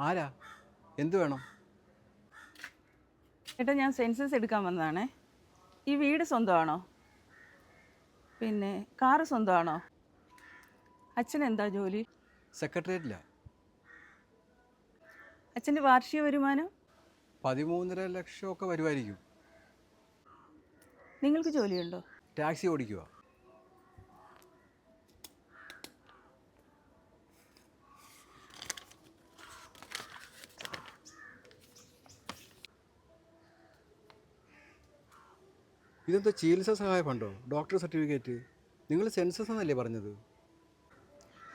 ആരാ? എന്തു വേണം? ഏട്ടാ ഞാൻ സെൻസസ് എടുക്കാൻ വന്നതാണേ. ഈ വീട് സ്വന്തമാണോ? പിന്നെ കാറ് സ്വന്തമാണോ? അച്ഛൻ എന്താ ജോലി? സെക്രട്ടേറിയറ്റില്ല. അച്ഛൻ്റെ വാർഷിക വരുമാനം? 13.5 ലക്ഷമൊക്കെ വരുമായിരിക്കും. നിങ്ങൾക്ക് ജോലിയുണ്ടോ? ടാക്സി ഓടിക്കുക. ഇതെന്താ ചികിത്സാ സഹായ ഫണ്ടോ? Doctor certificate? നിങ്ങൾ സെൻസസ് എന്നല്ലേ പറഞ്ഞത്?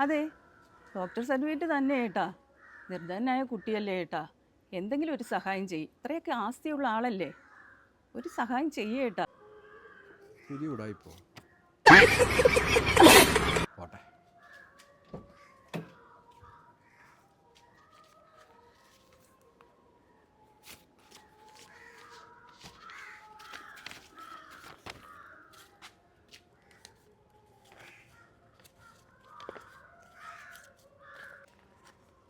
അതെ, ഡോക്ടർ സർട്ടിഫിക്കറ്റ് തന്നെ ഏട്ടാ. നിർധനായ കുട്ടിയല്ലേ ഏട്ടാ. എന്തെങ്കിലും ഒരു സഹായം ചെയ്യും. ഇത്രയൊക്കെ ആസ്തിയുള്ള ആളല്ലേ, ഒരു സഹായം ചെയ്യേട്ടാ. പുതിയ ഉടായിപ്പോ. പോട്ടെ.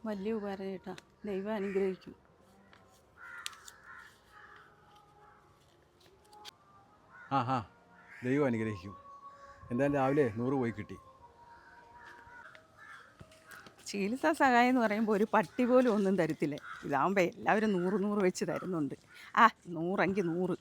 വലിയ ഉപകാരം ഏട്ടാ. ദൈവം അനുഗ്രഹിക്കും. ആ ദൈവം അനുഗ്രഹിക്കും. എന്തായാലും രാവിലെ 100 പോയി കിട്ടി. ചികിത്സാ സഹായം എന്ന് പറയുമ്പോൾ ഒരു പട്ടി പോലും ഒന്നും തരത്തില്ല. ഇതാകുമ്പോൾ എല്ലാവരും 100 100 വെച്ച് തരുന്നുണ്ട്. 100 എങ്കിൽ 100.